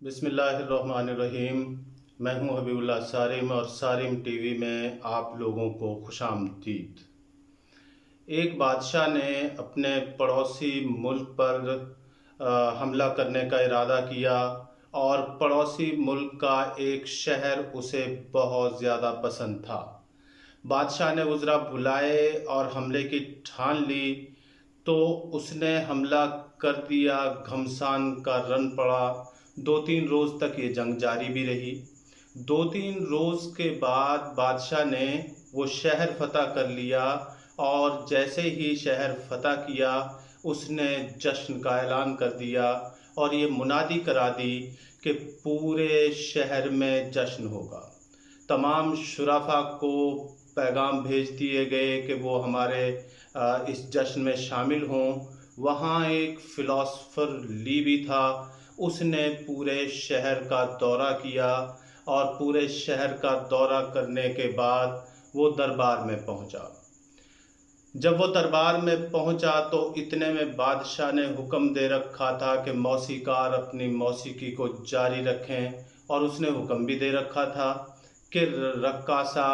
बिस्मिल्लाहिर्रहमानिर्रहीम। मैं हूं हबीबुल्लाह सारिम और सारिम टीवी में आप लोगों को खुशामदीद। एक बादशाह ने अपने पड़ोसी मुल्क पर हमला करने का इरादा किया और पड़ोसी मुल्क का एक शहर उसे बहुत ज़्यादा पसंद था। बादशाह ने वज़रा बुलाए और हमले की ठान ली तो उसने हमला कर दिया। घमसान का रन पड़ा। 2-3 रोज़ तक ये जंग जारी भी रही। 2-3 रोज़ के बाद बादशाह ने वो शहर फतह कर लिया और जैसे ही शहर फतह किया उसने जश्न का ऐलान कर दिया और ये मुनादी करा दी कि पूरे शहर में जश्न होगा। तमाम शुराफा को पैगाम भेज दिए गए कि वो हमारे इस जश्न में शामिल हों। वहाँ एक फ़िलासफ़र ली भी था, उसने पूरे शहर का दौरा किया और पूरे शहर का दौरा करने के बाद वो दरबार में पहुँचा। जब वो दरबार में पहुँचा तो इतने में बादशाह ने हुक्म दे रखा था कि मौसीकार अपनी मौसीकी को जारी रखें और उसने हुक्म भी दे रखा था कि रक्कासा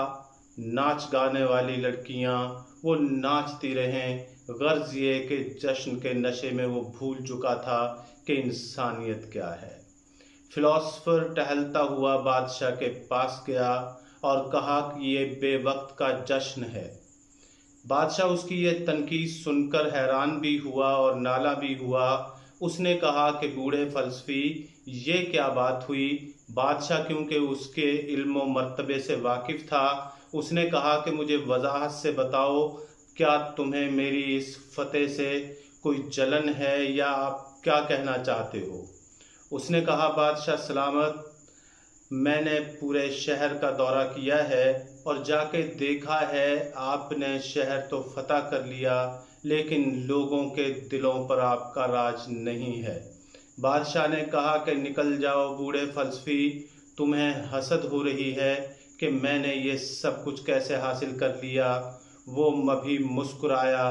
नाच गाने वाली लड़कियां वो नाचती रहें। गर्ज ये कि जश्न के नशे में वो भूल चुका था कि इंसानियत क्या है। फ़िलासफ़र टहलता हुआ बादशाह के पास गया और कहा कि ये बेवक्त का जश्न है। बादशाह उसकी ये तनकीद सुनकर हैरान भी हुआ और नाला भी हुआ। उसने कहा कि बूढ़े फ़लसफ़ी, ये क्या बात हुई? बादशाह क्योंकि उसके इल्म व मर्तबे से वाकिफ़ था, उसने कहा कि मुझे वज़ाहत से बताओ, क्या तुम्हें मेरी इस फ़तेह से कोई जलन है या आप क्या कहना चाहते हो? उसने कहा, बादशाह सलामत, मैंने पूरे शहर का दौरा किया है और जाके देखा है आपने शहर तो फतह कर लिया लेकिन लोगों के दिलों पर आपका राज नहीं है। बादशाह ने कहा कि निकल जाओ बूढ़े फ़लसफ़ी, तुम्हें हसद हो रही है कि मैंने ये सब कुछ कैसे हासिल कर लिया। वो अभी मुस्कुराया,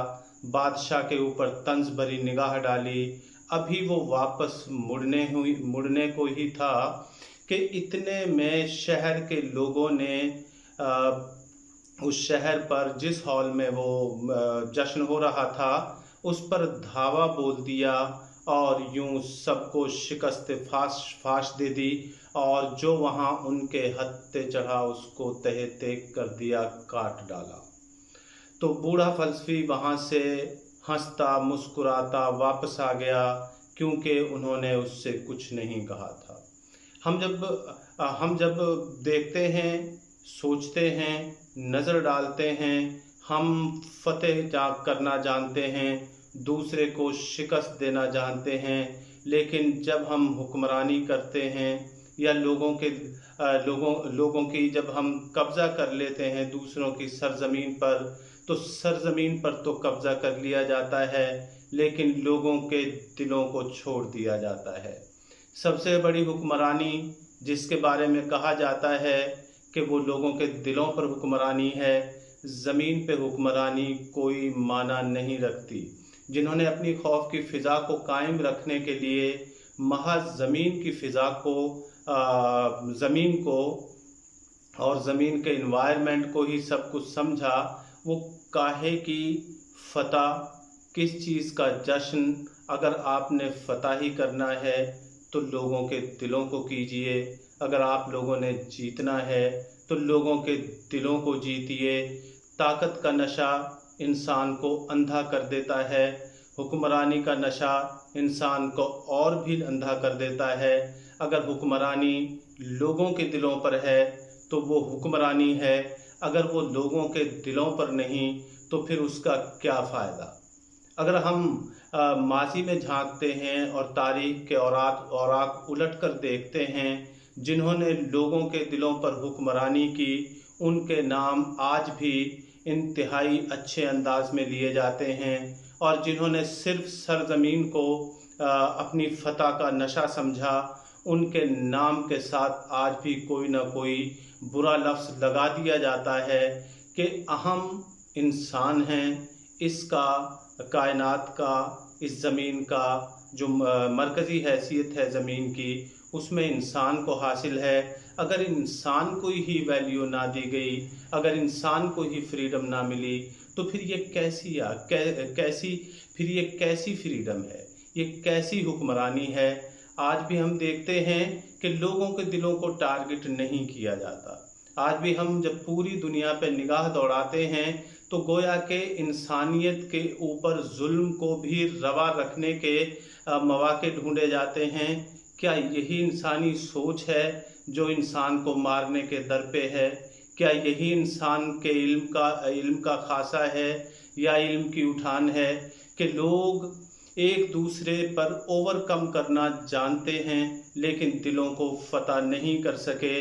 बादशाह के ऊपर तंज भरी निगाह डाली। अभी वो वापस मुड़ने को ही था कि इतने में शहर के लोगों ने उस शहर पर जिस हॉल में वो जश्न हो रहा था उस पर धावा बोल दिया और यूं सबको शिकस्त फाश दे दी और जो वहाँ उनके हत्थे चढ़ा उसको तहे तेग कर दिया, काट डाला। तो बूढ़ा फ़लसफ़ी वहाँ से हंसता मुस्कुराता वापस आ गया क्योंकि उन्होंने उससे कुछ नहीं कहा था। हम जब देखते हैं, सोचते हैं, नज़र डालते हैं, हम फतेह करना जानते हैं, दूसरे को शिकस्त देना जानते हैं, लेकिन जब हम हुक्मरानी करते हैं या लोगों की जब हम कब्ज़ा कर लेते हैं दूसरों की सरज़मीन पर, तो सरज़मीन पर तो कब्ज़ा कर लिया जाता है लेकिन लोगों के दिलों को छोड़ दिया जाता है। सबसे बड़ी हुक्मरानी जिसके बारे में कहा जाता है कि वो लोगों के दिलों पर हुक्मरानी है, ज़मीन पे हुक्मरानी कोई माना नहीं रखती। जिन्होंने अपनी खौफ की फ़िज़ा को कायम रखने के लिए महज ज़मीन की फ़िज़ा को ज़मीन को और ज़मीन के इन्वायरमेंट को ही सब कुछ समझा, वो काहे की फ़तह, किस चीज़ का जश्न? अगर आपने फ़तह ही करना है तो लोगों के दिलों को कीजिए। अगर आप लोगों ने जीतना है तो लोगों के दिलों को जीतिए। ताकत का नशा इंसान को अंधा कर देता है, हुक्मरानी का नशा इंसान को और भी अंधा कर देता है। अगर हुक्मरानी लोगों के दिलों पर है तो वो हुक्मरानी है, अगर वो लोगों के दिलों पर नहीं तो फिर उसका क्या फ़ायदा। अगर हम माज़ी में झांकते हैं और तारीख़ के औराक उलट कर देखते हैं, जिन्होंने लोगों के दिलों पर हुक्मरानी की, उनके नाम आज भी इंतहाई अच्छे अंदाज में लिए जाते हैं और जिन्होंने सिर्फ़ सरज़मीन को अपनी फ़तह का नशा समझा, उनके नाम के साथ आज भी कोई ना कोई बुरा लफ्ज़ लगा दिया जाता है कि अहम इंसान हैं। इसका कायनात का, इस ज़मीन का जो मरकज़ी हैसियत है ज़मीन की, اس میں انسان کو حاصل ہے۔ اگر انسان کو ہی ویلیو نہ دی گئی، اگر انسان کو ہی فریڈم نہ ملی، تو پھر یہ کیسی فریڈم ہے، یہ کیسی حکمرانی ہے؟ آج بھی ہم دیکھتے ہیں کہ لوگوں کے دلوں کو ٹارگٹ نہیں کیا جاتا۔ آج بھی ہم جب پوری دنیا پہ نگاہ دوڑاتے ہیں تو گویا کہ انسانیت کے اوپر ظلم کو بھی روا رکھنے کے مواقع ڈھونڈے جاتے ہیں۔ کیا یہی انسانی سوچ ہے جو انسان کو مارنے کے در پہ ہے؟ کیا یہی انسان کے علم کا خاصہ ہے یا علم کی اٹھان ہے کہ لوگ ایک دوسرے پر اوورکم کرنا جانتے ہیں لیکن دلوں کو فتح نہیں کر سکے؟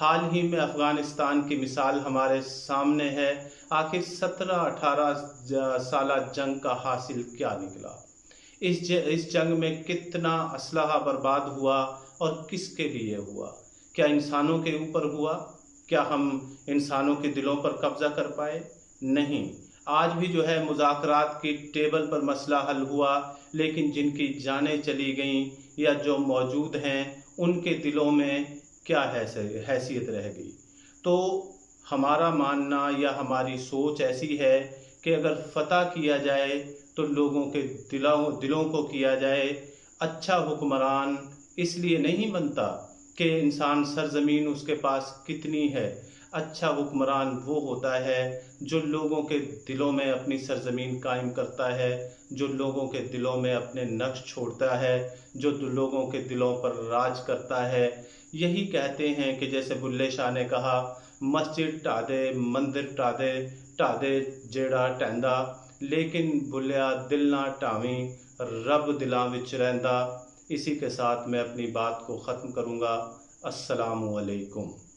حال ہی میں افغانستان کی مثال ہمارے سامنے ہے۔ آخر 17-18 سالہ جنگ کا حاصل کیا نکلا؟ اس جنگ میں کتنا اسلحہ برباد ہوا اور کس کے لیے ہوا؟ کیا انسانوں کے اوپر ہوا؟ کیا ہم انسانوں کے دلوں پر قبضہ کر پائے؟ نہیں۔ آج بھی جو ہے مذاکرات کی ٹیبل پر مسئلہ حل ہوا، لیکن جن کی جانیں چلی گئیں یا جو موجود ہیں ان کے دلوں میں کیا حیثیت رہ گئی؟ تو ہمارا ماننا یا ہماری سوچ ایسی ہے کہ اگر فتح کیا جائے تو لوگوں کے دلوں کو کیا جائے۔ اچھا حکمران اس لیے نہیں بنتا کہ انسان سرزمین اس کے پاس کتنی ہے۔ اچھا حکمران وہ ہوتا ہے جو لوگوں کے دلوں میں اپنی سرزمین قائم کرتا ہے، جو لوگوں کے دلوں میں اپنے نقش چھوڑتا ہے، جو لوگوں کے دلوں پر راج کرتا ہے۔ یہی کہتے ہیں کہ جیسے بلے شاہ نے کہا، مسجد ٹا دے مندر ٹا دے جیڑا ٹہندا، لیکن بلیا دل نہ ٹاویں رب دلاں وچ رہندا۔ اسی کے ساتھ میں اپنی بات کو ختم کروں گا۔ السلام علیکم۔